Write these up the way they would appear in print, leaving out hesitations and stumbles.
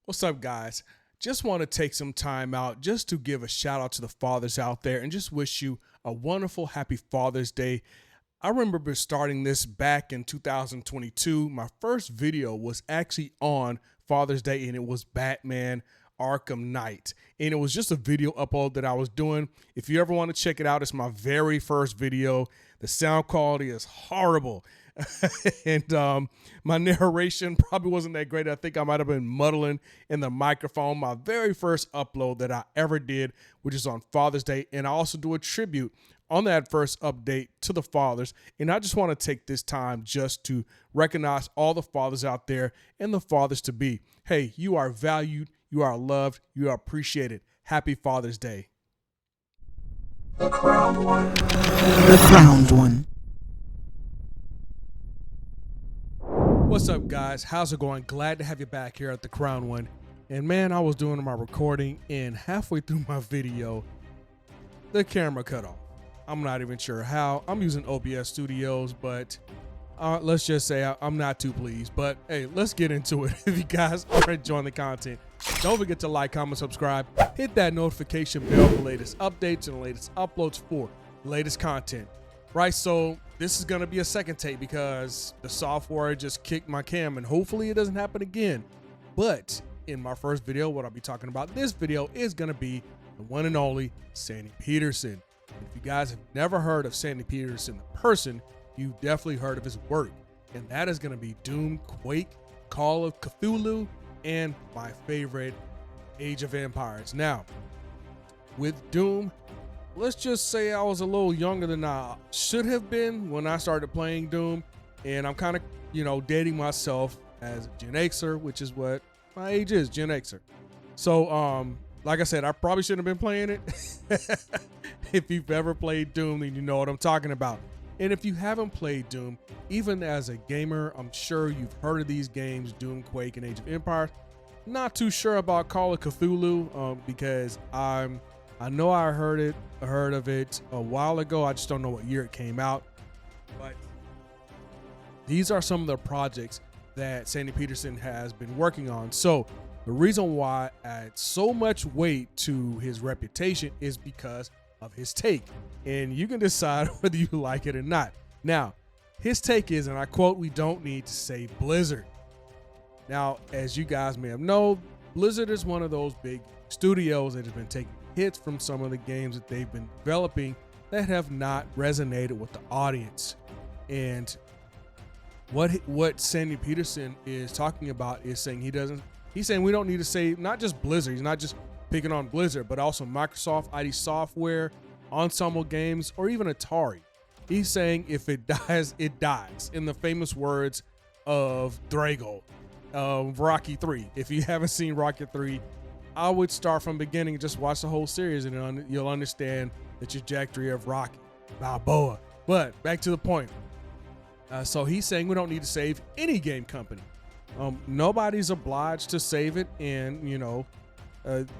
What's up, guys? Just want to take some time out just to give a shout out to the fathers out there and just wish you a wonderful, happy Father's Day. I remember starting this back in 2022. My first video was actually on Father's Day, and it was Batman Arkham Knight. And it was just a video upload that I was doing. If you ever want to check it out, it's my very first video. The sound quality is horrible. And my narration probably wasn't that great. I think I might have been muddling in the microphone. My very first upload that I ever did, which is on Father's Day. And I also do a tribute on that first update to the fathers. And I just want to take this time just to recognize all the fathers out there and the fathers to be. Hey, you are valued, you are loved, you are appreciated. Happy Father's Day. The crowned one. The crowned one. What's up, guys? How's it going? Glad to have you back here at the Crown One. And man, I was doing my recording, and halfway through my video, the camera cut off. I'm not even sure how. I'm using OBS Studios, but let's just say I'm not too pleased. But hey, let's get into it. If you guys are enjoying the content, don't forget to like, comment, subscribe, hit that notification bell for latest updates and the latest uploads for latest content. Right, so this is gonna be a second take because the software just kicked my cam, and hopefully it doesn't happen again. But in my first video, what I'll be talking about this video is gonna be the one and only Sandy Petersen. And if you guys have never heard of Sandy Petersen the person, you've definitely heard of his work, and that is gonna be Doom, Quake, Call of Cthulhu, and my favorite, Age of Empires. Now, with Doom, let's just say I was a little younger than I should have been when I started playing Doom. And I'm kind of, dating myself as a Gen Xer, which is what my age is, Gen Xer. So, like I said, I probably shouldn't have been playing it. If you've ever played Doom, then you know what I'm talking about. And if you haven't played Doom, even as a gamer, I'm sure you've heard of these games, Doom, Quake, and Age of Empires. Not too sure about Call of Cthulhu because I know I heard of it a while ago. I just don't know what year it came out. But these are some of the projects that Sandy Petersen has been working on. So the reason why I add so much weight to his reputation is because of his take. And you can decide whether you like it or not. Now, his take is, and I quote, "We don't need to save Blizzard." Now, as you guys may have known, Blizzard is one of those big studios that has been taking hits from some of the games that they've been developing that have not resonated with the audience. And what Sandy Petersen is talking about is saying he's saying we don't need to save not just Blizzard. He's not just picking on Blizzard, but also Microsoft, ID Software, Ensemble Games, or even Atari. He's saying if it dies, it dies. In the famous words of Drago, Rocky 3. If you haven't seen Rocky 3, I would start from the beginning and just watch the whole series, and you'll understand the trajectory of Rocky Balboa. But back to the point. So he's saying we don't need to save any game company. Nobody's obliged to save it, and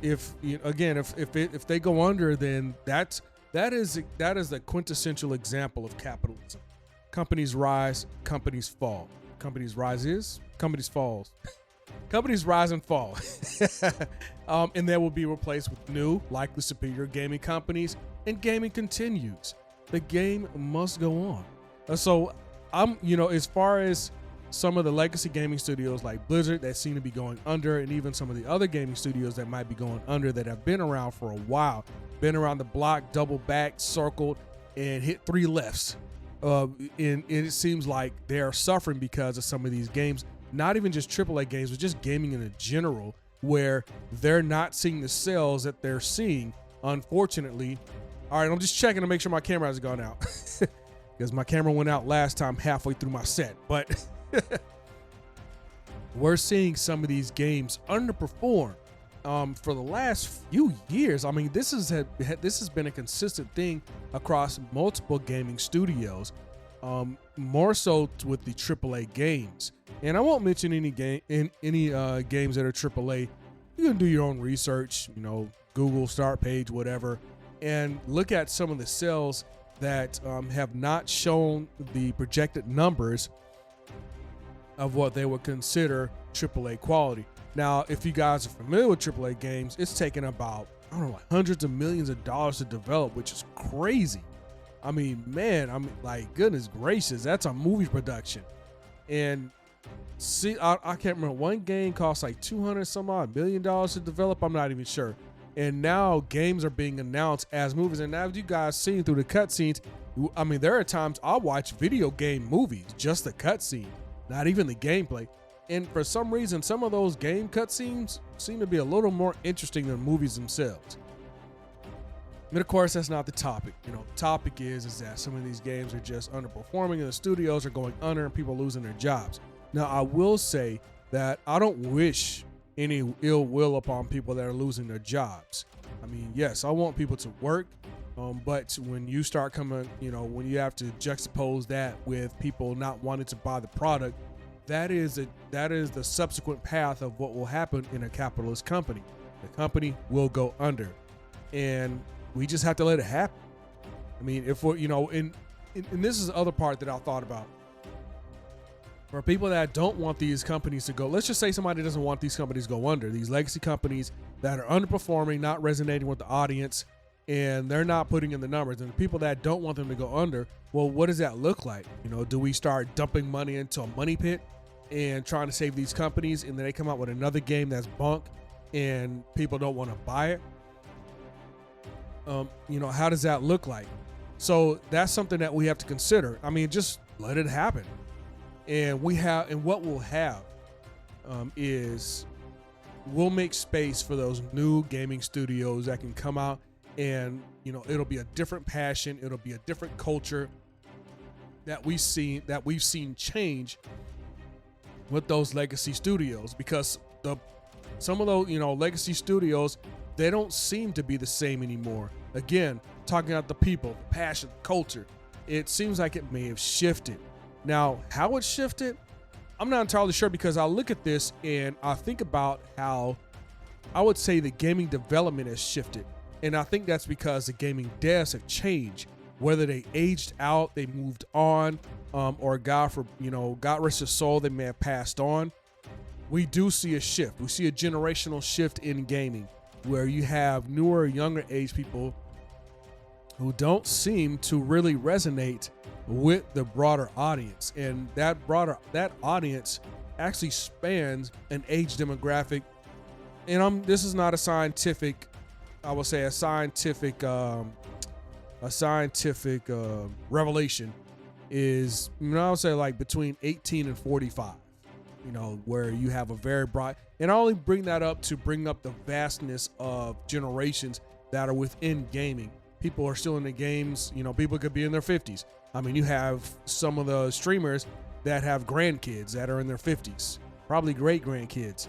if they go under, then that is the quintessential example of capitalism. Companies rise, companies fall. Companies rises, companies falls. Companies rise and fall. And they will be replaced with new, likely superior gaming companies, and gaming continues. The game must go on. So as far as some of the legacy gaming studios like Blizzard that seem to be going under, and even some of the other gaming studios that might be going under that have been around for a while, been around the block, double back, circled, and hit three lefts. And it seems like they are suffering because of some of these games, not even just AAA games, but just gaming in general, where they're not seeing the sales that they're seeing, unfortunately. All right, I'm just checking to make sure my camera hasn't gone out because my camera went out last time halfway through my set. But we're seeing some of these games underperform for the last few years. I mean, this has been a consistent thing across multiple gaming studios, more so with the AAA games. And I won't mention any games that are AAA. You can do your own research, Google start page, whatever, and look at some of the sales that have not shown the projected numbers of what they would consider AAA quality. Now, if you guys are familiar with AAA games, it's taken about, I don't know, like hundreds of millions of dollars to develop, which is crazy. I mean, man, like, goodness gracious, that's a movie production. And see, I can't remember, one game cost like $200 some odd million to develop. I'm not even sure. And now games are being announced as movies. And as you guys seen through the cutscenes, I mean, there are times I watch video game movies, just the cutscene, not even the gameplay. And for some reason, some of those game cutscenes seem to be a little more interesting than movies themselves. But of course, that's not the topic. You know, the topic is that some of these games are just underperforming and the studios are going under and people are losing their jobs. Now, I will say that I don't wish any ill will upon people that are losing their jobs. I mean, yes, I want people to work, but when you start coming, you know, when you have to juxtapose that with people not wanting to buy the product, that is the subsequent path of what will happen in a capitalist company. The company will go under, and we just have to let it happen. I mean, if we're, you know, and this is the other part that I thought about. For people that don't want these companies to go, let's just say somebody doesn't want these companies to go under, these legacy companies that are underperforming, not resonating with the audience, and they're not putting in the numbers. And the people that don't want them to go under, well, what does that look like? You know, do we start dumping money into a money pit and trying to save these companies, and then they come out with another game that's bunk and people don't want to buy it? You know, how does that look like? So that's something that we have to consider. I mean, just let it happen. And what we'll have is we'll make space for those new gaming studios that can come out, and, you know, it'll be a different passion. It'll be a different culture that we've seen change with those legacy studios, because some of those, you know, legacy studios, they don't seem to be the same anymore. Again, talking about the people, the passion, the culture, it seems like it may have shifted. Now, how it shifted, I'm not entirely sure, because I look at this and I think about how I would say the gaming development has shifted. And I think that's because the gaming devs have changed, whether they aged out, they moved on, or God rest their soul, they may have passed on. We do see a shift. We see a generational shift in gaming, where you have newer, younger age people who don't seem to really resonate with the broader audience. And that audience actually spans an age demographic. And this is not a scientific, I will say a scientific revelation, is, you know, I would say like between 18 and 45, you know, where you have a very broad, and I only bring that up to bring up the vastness of generations that are within gaming. People are still in the games, you know, people could be in their 50s. I mean, you have some of the streamers that have grandkids that are in their 50s, probably great grandkids.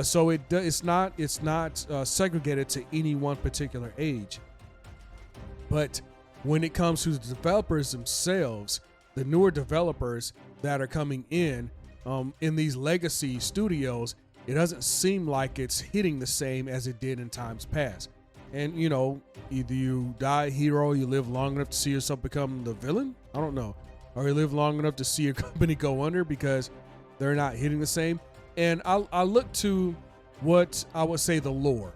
So it's not segregated to any one particular age. But when it comes to the developers themselves, the newer developers that are coming in these legacy studios, it doesn't seem like it's hitting the same as it did in times past. And, you know, either you die a hero, you live long enough to see yourself become the villain, I don't know, or you live long enough to see your company go under because they're not hitting the same. And I look to what I would say the lore.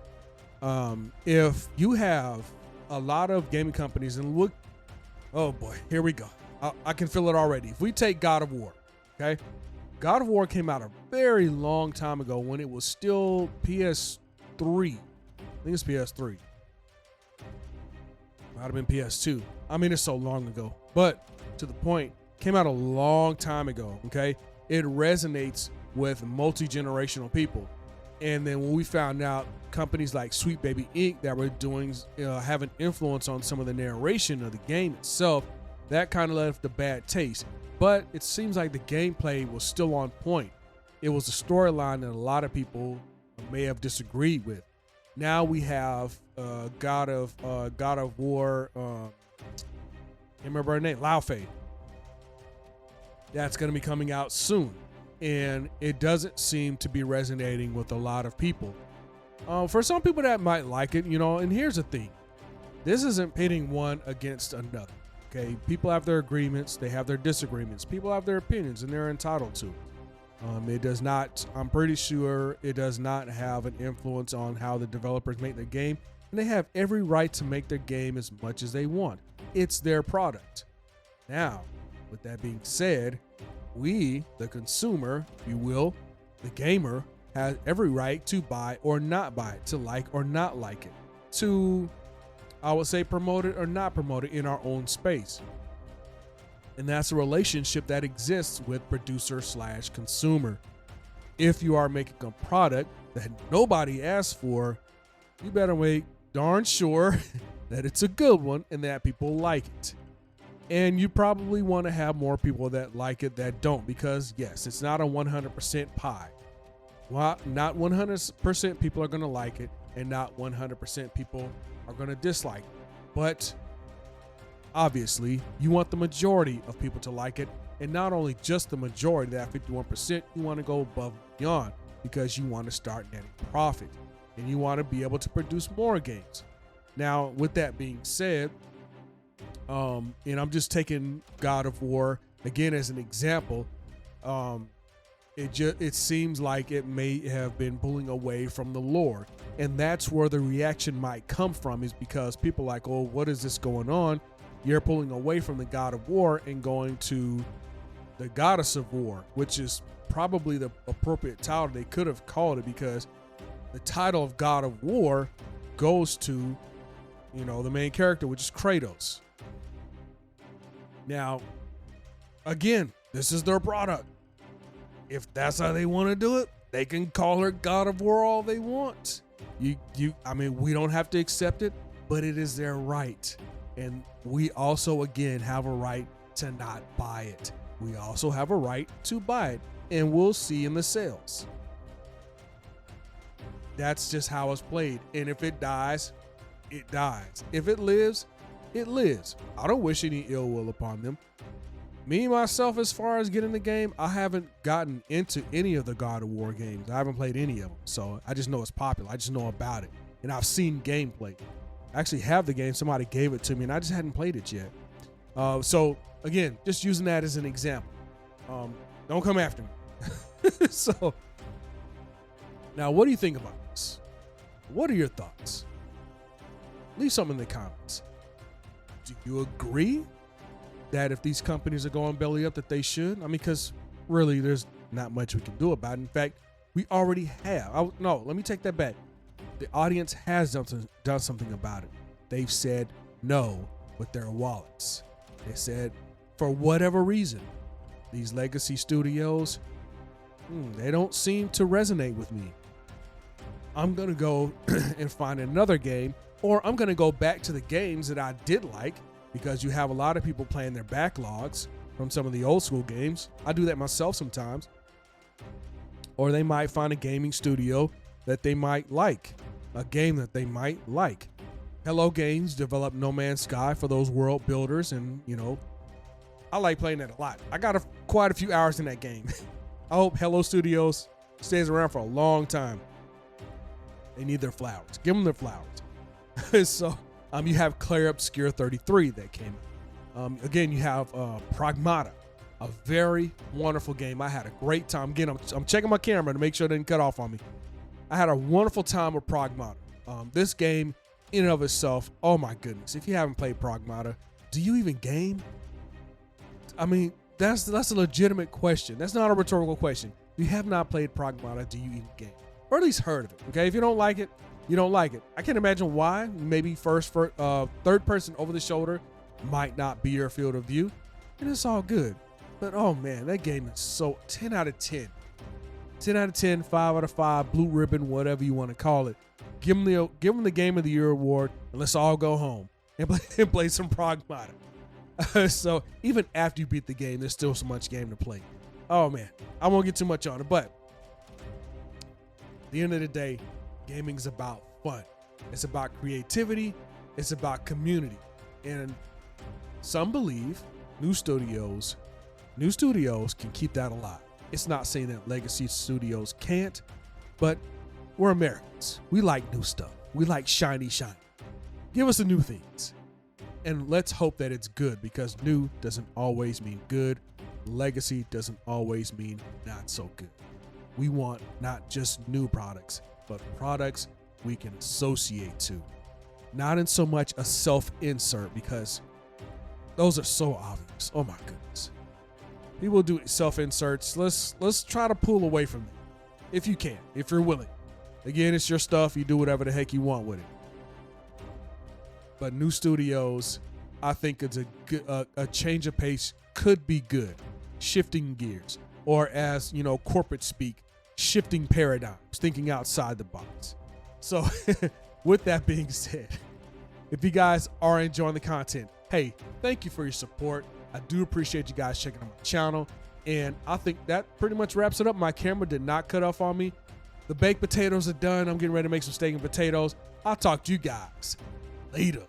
If you have a lot of gaming companies, and look, oh boy, here we go. I can feel it already. If we take God of War, okay? God of War came out a very long time ago when it was still PS3. I think it's PS3. Might have been PS2. I mean, it's so long ago. But to the point, came out a long time ago, okay? It resonates with multi-generational people. And then when we found out companies like Sweet Baby Inc. that were doing, have an influence on some of the narration of the game itself, that kind of left a bad taste. But it seems like the gameplay was still on point. It was a storyline that a lot of people may have disagreed with. Now we have God of War, can't remember her name, Lao Fei. That's going to be coming out soon. And it doesn't seem to be resonating with a lot of people. For some people that might like it, you know, and here's the thing. This isn't pitting one against another, okay? People have their agreements. They have their disagreements. People have their opinions, and they're entitled to it. It does not, I'm pretty sure it does not have an influence on how the developers make their game, and they have every right to make their game as much as they want. It's their product. Now, with that being said, we, the consumer, if you will, the gamer, has every right to buy or not buy it, to like or not like it, to, I would say, promote it or not promote it in our own space. And that's a relationship that exists with producer/consumer. If you are making a product that nobody asked for, you better make darn sure that it's a good one and that people like it. And you probably want to have more people that like it that don't, because yes, it's not a 100% pie. Well, not 100% people are going to like it, and not 100% people are going to dislike it. But obviously, you want the majority of people to like it, and not only just the majority, that 51%, you want to go above and beyond, because you want to start netting profit, and you want to be able to produce more games. Now, with that being said, and I'm just taking God of War again as an example, it seems like it may have been pulling away from the lore, and that's where the reaction might come from, is because people are like, oh, what is this going on? You're pulling away from the God of War and going to the Goddess of War, which is probably the appropriate title they could have called it, because the title of God of War goes to, the main character, which is Kratos. Now, again, this is their product. If that's how they want to do it, they can call her God of War all they want. We don't have to accept it, but it is their right. And we also, again, have a right to not buy it. We also have a right to buy it, and we'll see in the sales. That's just how it's played. And if it dies, it dies. If it lives, it lives. I don't wish any ill will upon them. Me, myself, as far as getting the game, I haven't gotten into any of the God of War games. I haven't played any of them. So I just know it's popular. I just know about it. And I've seen gameplay. I actually have the game. Somebody gave it to me, and I just hadn't played it yet. So, again, just using that as an example. Don't come after me. So, now, what do you think about this? What are your thoughts? Leave something in the comments. Do you agree that if these companies are going belly up, that they should? Because really, there's not much we can do about it. In fact, we already have. Let me take that back. The audience has done something about it. They've said no with their wallets. They said, for whatever reason, these legacy studios, they don't seem to resonate with me. I'm going to go and find another game, or I'm going to go back to the games that I did like, because you have a lot of people playing their backlogs from some of the old school games. I do that myself sometimes. Or they might find a gaming studio that they might like, a game that they might like. Hello Games developed No Man's Sky for those world builders, and I like playing that a lot. I got quite a few hours in that game. I hope Hello Studios stays around for a long time. They need their flowers. Give them their flowers. So, you have Clair Obscure 33 that came out. Again, you have Pragmata, a very wonderful game. I had a great time. Again, I'm checking my camera to make sure it didn't cut off on me. I had a wonderful time with Pragmata. This game, in and of itself, oh my goodness. If you haven't played Pragmata, do you even game? That's a legitimate question. That's not a rhetorical question. If you have not played Pragmata, do you even game? Or at least heard of it, okay? If you don't like it, you don't like it. I can't imagine why. Maybe third person over the shoulder might not be your field of view, and it's all good. But oh man, that game is so 10 out of 10. 10 out of 10, 5 out of 5, blue ribbon, whatever you want to call it. Give them the Game of the Year award, and let's all go home and play some Pragmata. So even after you beat the game, there's still so much game to play. Oh man, I won't get too much on it, but at the end of the day, gaming is about fun. It's about creativity. It's about community. And some believe new studios can keep that alive. It's not saying that legacy studios can't, but we're Americans. We like new stuff. We like shiny. Give us the new things. And let's hope that it's good, because new doesn't always mean good. legacy doesn't always mean not so good. We want not just new products, but products we can associate to. Not in so much a self-insert, because those are so obvious. Oh my goodness. People do self-inserts. Let's try to pull away from them. If you can, if you're willing. Again, it's your stuff. You do whatever the heck you want with it. But new studios, I think it's a change of pace could be good. Shifting gears, or as you know, corporate speak, shifting paradigms, thinking outside the box. So with that being said, if you guys are enjoying the content, hey, thank you for your support. I do appreciate you guys checking out my channel. And I think that pretty much wraps it up. My camera did not cut off on me. The baked potatoes are done. I'm getting ready to make some steak and potatoes. I'll talk to you guys later.